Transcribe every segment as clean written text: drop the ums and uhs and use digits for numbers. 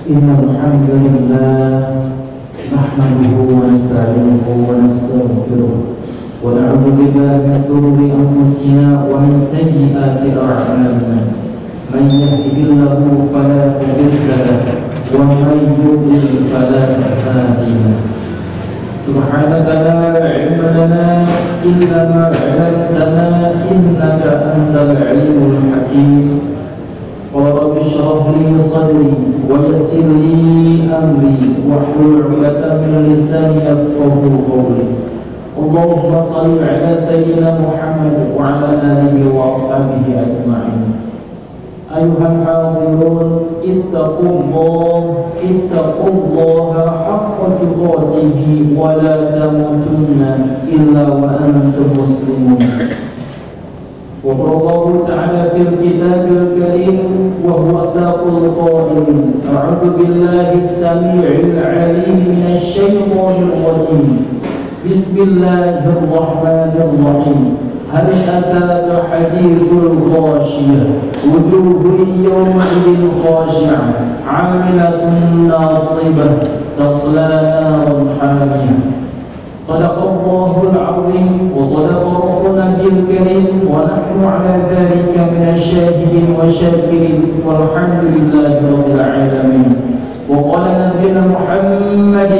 إن الحمد لله نحمده ونستعينه ونستغفره ونعوذ بالله من شرور أنفسنا ومن سيئات أعمالنا من يهده الله فلا مضل له ومن يضلل فلا هادي له سبحانك لا علم لنا إلا ما علمتنا إنك أنت العليم الحكيم رب اشرح لي صدري ويسر لي أمري واحلل عقدة من لساني يفقهوا قولي اللهم صل على سيدنا محمد وعلى آله وأصحابه أجمعين. أيها الحاضرون اتقوا الله حق تقاته ولا تموتن إلا وأنتم مسلمون. وقال الله تعالى في الكتاب الكريم وهو أصدق القائلين أعوذ بالله السميع العليم من الشيطان الرجيم بسم الله الرحمن الرحيم هل أتاك حديث الغاشية وجوه يومئذ خاشعة عاملة ناصبة تصلى نارا حامية. صدق الله العظيم وصدق رسوله الكريم ونحن على ذلك من الشاهدين والشاكرين والحمد لله رب العالمين. وقال نبينا محمد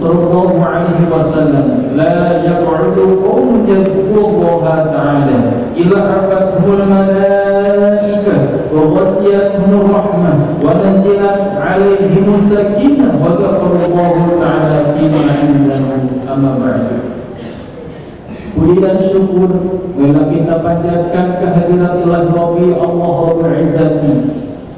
صلى الله عليه وسلم لا يقعد قوم يذكروا الله تعالى إلا حفتهم الملائكة وغشيتهم الرحمة ونزلت عليهم السكينة وذكروا الله تعالى فيما عنده. Amma ba'du. Puji dan syukur marilah kita panjatkan kehadirat Ilahi Rabbi Allah Rabbul Izzati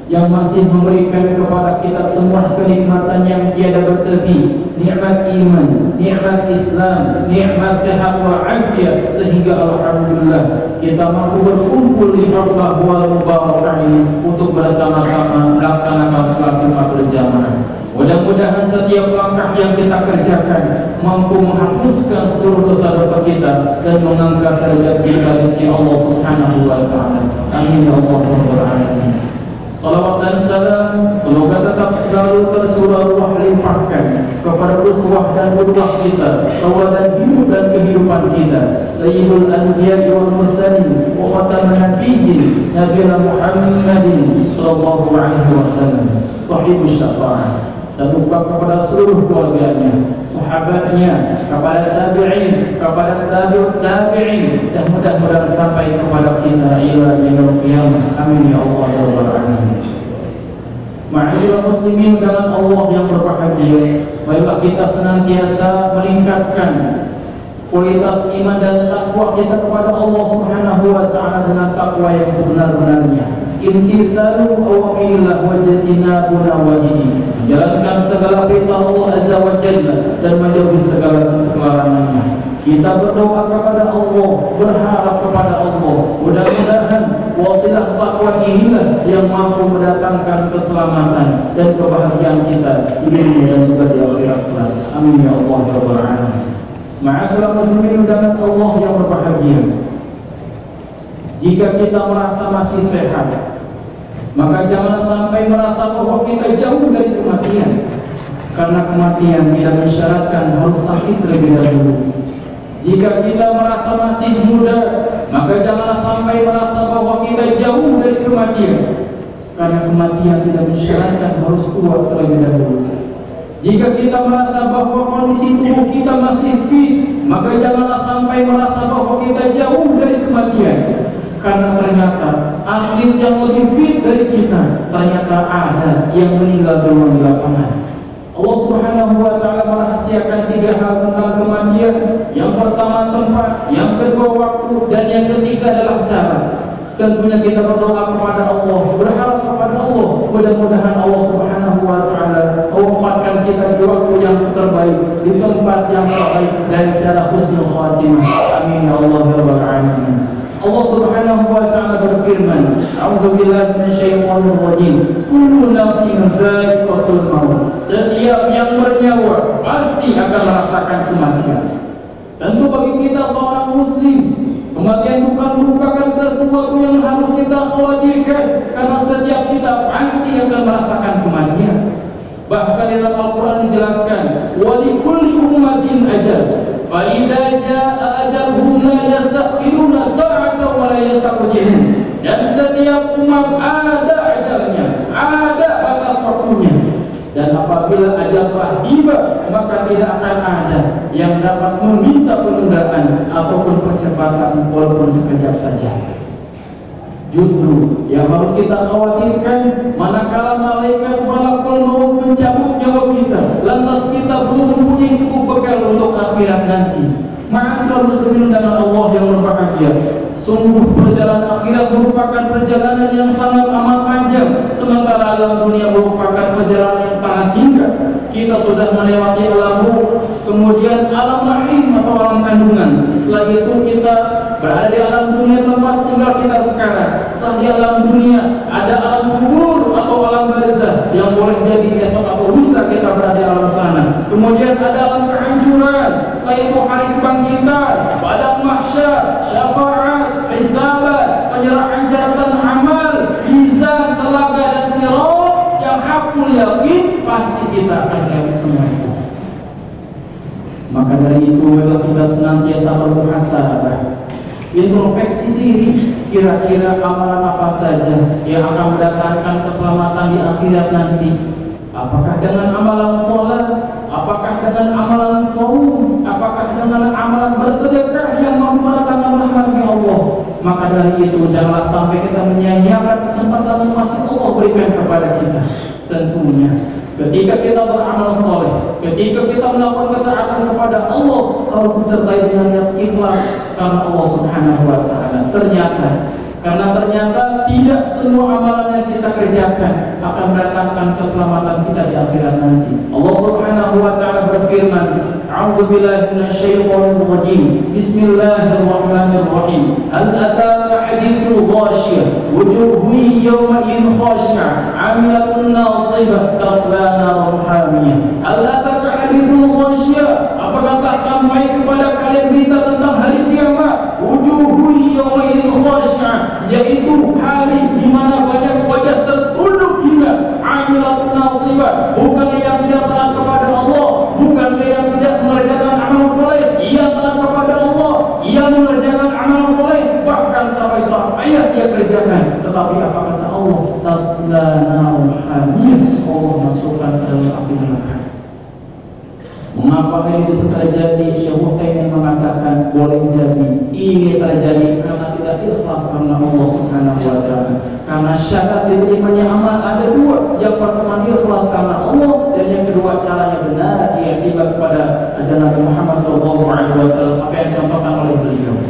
yang masih memberikan kepada kita semua kenikmatan yang tiada bertepi, nikmat iman, nikmat Islam, nikmat sehat wal afiat, sehingga alhamdulillah kita mampu berkumpul di haflah wal mubarakah ini untuk bersama-sama melaksanakan salat Jumat berjamaah. Mudah-mudahan setiap langkah yang kita kerjakan mampu menghapuskan seluruh dosa-dosa kita dan mengangkat derajat kita di sisi Allah Subhanahu wa taala. Amin ya Allah rabbal alamin. Salawat dan salam semoga tetap selalu tercurah limpahkan kepada uswah dan qudwah kita, tauladan hidup dan kehidupan kita, Sayyidul Anbiya wal Mursalin wa khataman nabiyyin Nabiyina Muhammadin sallallahu alaihi wasallam, sahibus syafa'ah. Dan lupa kepada seluruh keluarganya, sahabatnya, kepada tabi'in, kepada tabi'ut tabi'in, dan mudah-mudahan sampai kepada kita ila yaumil qiyamah. Amin ya Allah ya rabbal alamin. Ma'asyiral muslimin dengan Allah yang berbahagia, marilah kita senantiasa meningkatkan kualitas iman dan takwa kita kepada Allah Subhanahu wa taala dengan takwa yang sebenar-benarnya. Imtisalu awamillah wajadina bunawahihi, menjalankan segala perintah Allah Azza wa Jalla dan menjauhi segala bentuk larangannya. Kita berdoa kepada Allah, berharap kepada Allah, mudah-mudahan wasilah takwa inilah yang mampu mendatangkan keselamatan dan kebahagiaan kita di dunia dan juga di akhirat kelak. Amin ya Allah ya rabbal alamin. Ma'asyiral muslimin dengan Allah yang berbahagia, jika kita merasa masih sehat, maka jangan sampai merasa bahwa kita jauh dari kematian, karena kematian tidak mensyaratkan harus sakit terlebih dahulu. Jika kita merasa masih muda, maka jangan sampai merasa bahwa kita jauh dari kematian, karena kematian tidak mensyaratkan harus tua terlebih dahulu. Jika kita merasa bahwa kondisi tubuh kita masih fit, maka janganlah sampai merasa bahwa kita jauh dari kematian, karena ternyata atlet yang lebih fit dari kita ternyata ada yang meninggal dalam lapangan. Allah Subhanahu wa taala merahasiakan 3 hal tentang kematian. Yang pertama tempat, yang kedua waktu, dan yang ketiga adalah cara. Tentunya kita berdoa kepada Allah, berharap kepada Allah, mudah-mudahan Allah Subhanahu wa taala mewafatkan kita di waktu yang terbaik, di tempat yang terbaik, dan cara husnul khatimah. Amin ya Allah ya rabbal alamin. Allah Subhanahu wa taala berfirman, A'udzubillahi minasyaitonir rajim. Kullu nafsin dha'iqatul maut. Setiap yang bernyawa pasti akan merasakan kematian. Tentu bagi kita seorang muslim, kematian bukan merupakan sesuatu yang harus kita khawatirkan, karena setiap kita pasti akan merasakan kematian. Bahkan dalam Al-Quran dijelaskan, walikulli ummatin ajal, fa idza jaa ajalhum la yastakhiruna sa'atan wa la yastaqdimun. Dan setiap umat ada ajalnya, ada batas waktunya. Dan apabila ajal telah tiba, maka tidak akan ada yang dapat meminta penundaan ataupun percepatan walaupun sekejap saja. Justru yang harus kita khawatirkan, manakala malaikat malakul maut mencabut nyawa kita, lantas kita belum mempunyai cukup bekal untuk akhirat nanti. Ma'asyiral muslimin dan Allah yang berbahagia, sungguh perjalanan akhirat merupakan perjalanan yang sangat amat panjang, sementara alam dunia merupakan perjalanan yang sangat singkat. Kita sudah melewati alam ruh, kemudian alam rahim atau alam kandungan. Setelah itu kita berada di alam dunia tempat tinggal kita sekarang. Setelah di alam dunia ada alam kubur atau alam barzah yang boleh jadi esok atau lusa kita berada di alam sana. Kemudian ada alam kehancuran. Setelah itu hari kebangkitan, padang mahsyar, syafaat, hisabat, penyerahan catatan amal, mizan, telaga dan sirat yang hakul yakin, pasti kita akan lihat semua itu. Maka dari itu bila kita senantiasa bermuhasabah, introspeksi diri, kira-kira amalan apa saja yang akan mendatangkan keselamatan di akhirat nanti. Apakah dengan amalan sholat, apakah dengan amalan saum, apakah dengan amalan bersedekah yang mampu mendatangkan rahmat Allah. Maka dari itu janganlah sampai kita menyia-nyiakan kesempatan yang masih Allah berikan kepada kita. Tentunya ketika kita beramal soleh, ketika kita melakukan ketaatan kepada Allah, harus disertai dengan niat ikhlas karena Allah Subhanahu wa Ta'ala. Ternyata tidak semua amalan yang kita kerjakan akan mendatangkan keselamatan kita di akhirat nanti. Allah Subhanahu wa Ta'ala berfirman, a'udzubillahi minasyaitonir rajim. Bismillahirrahmanirrahim. Hal ataka haditsul ghasyiyah, wujuhun yawma'idhin khashi'ah, 'amilatun nasibah, tasla naran hamiyah. Hal ataka haditsul ghasyiyah, apakah tak sampai kepada kalian berita tentang hari kiamat? Wujuhun yawma'idhin khashi'ah, yaitu hari di mana banyak wajah tertunduk hina, 'amilatun nasibah, bukan yang tidak taat kepada Allah, bukan yang tidak mengerjakan amal soleh. Ia taat kepada Allah, ia mengerjakan amal soleh, bahkan sampai sholat ayat ia kerjakan. Tetapi apa kata Allah? Tasla naran hamiyah, Allah masukkan ke dalam api neraka. Mengapa ini bisa terjadi? Syekh Utsaimin mengatakan boleh jadi ini terjadi karena tidak ikhlas karena Allah Subhanahu wa Ta'ala. Karena syarat diterimanya amal ada dua. Yang pertama ikhlas karena Allah, dan yang kedua caranya benar, tiba kepada ajaran Nabi Muhammad SAW, apa yang dicontohkan oleh beliau.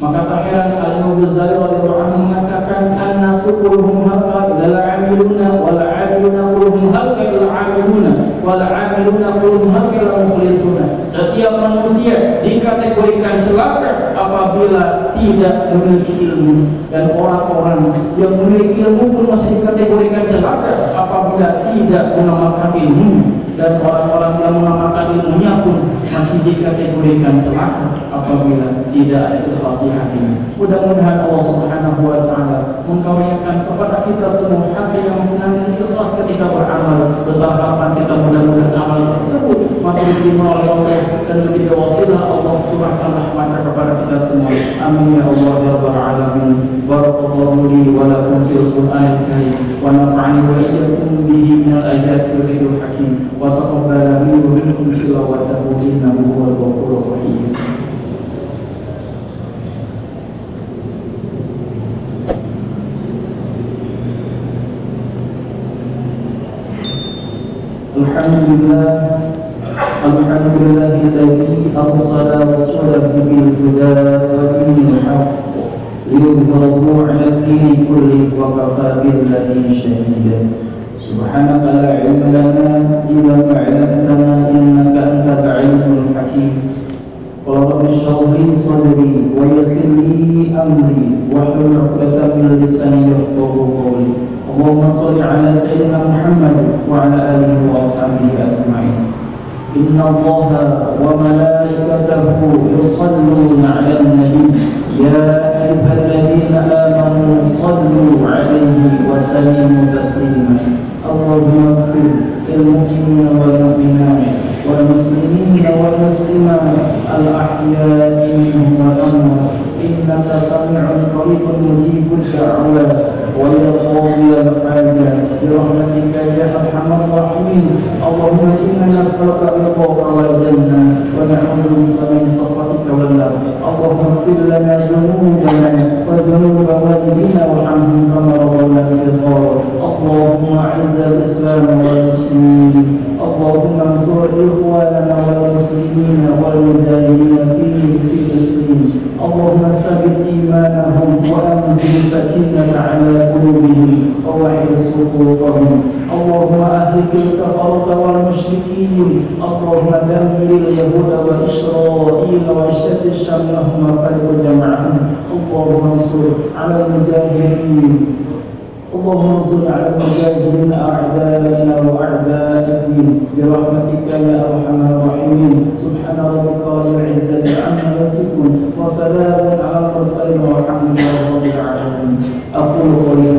Maka tak heran Al-Imam Ghazali radhiyallahu anhu mengatakan an-nasu kulluhum halqa ila al-'amiluna wal 'amiluna kulluhum halqa ila al-'amiluna wal 'amiluna kulluhum halqa ila mukhlisuna. Setiap manusia dikategorikan celaka apabila tidak memiliki ilmu, dan orang-orang yang memiliki ilmu pun masih dikategorikan celaka apabila tidak mengamalkan ilmu, dan orang-orang yang mengamalkan ilmunya pun masih dikategorikan celaka apabila tidak ada ikhlas di hatinya. Mudah-mudahan Allah Subhanahu wa Ta'ala mengkaruniakan kepada kita semua hati yang senang ikhlas ketika beramal, besar harapan kita mudah-mudahan amal tersebut mampu diterima oleh Allah dan menjadi wasilah Allah curahkan rahmat kepada kita semua. Amin ya Allah ya rabbal alamin. Barakallahu li wa lakum fil Qur'anil karim wa nafa'ani wa iyyakum bihi minal ayati wa dhikril hakim wa taqabbala minni wa minkum tilawatahu innahu huwal ghafurur rahim. Alhamdulillahilladzi arsala rasulahu bil huda wa dinil haqq liyudhhirahu 'ala ad-dini kullihi wa kafaa billahi shahida. Subhanaka la 'ilma lana illa ma 'allamtana innaka antal 'alimul hakim. Qala rabbi shrah li sadri wa yassir li amri wahlul 'uqdatam min lisani yafqahu qawli. Allahumma shalli 'ala sayyidina Muhammad wa 'ala alihi wa ashabihi ajma'in. Inna Allaha wa malaikatahu yusalluna 'alan nabi ya ayyuhalladzina amanu sallu 'alaihi wa sallimu taslima. Allahumma ighfir ذنوبنا وذنوب والدينا وارحمهم كما ربونا صغارا. اللهم أعز الإسلام والمسلمين. اللهم انصر إخواننا والمسلمين والمجاهدين في فلسطين. اللهم ثبت إيمانهم وأنزل سكينة على قلوبهم ووحد صفوفهم. اللهم أهلك الكفرة والمشركين. اللهم دمر اليهود وإسرائيل واشتت شملهم وفرق جمعهم. اللهم انصر على المجاهدين. اللهم انصر على المجاهدين أعدائنا وأعداء الدين برحمتك يا أرحم الراحمين. سبحان ربك رب العزة عما يصفون وسلام على المرسلين والحمد لله رب العالمين. أقول قولي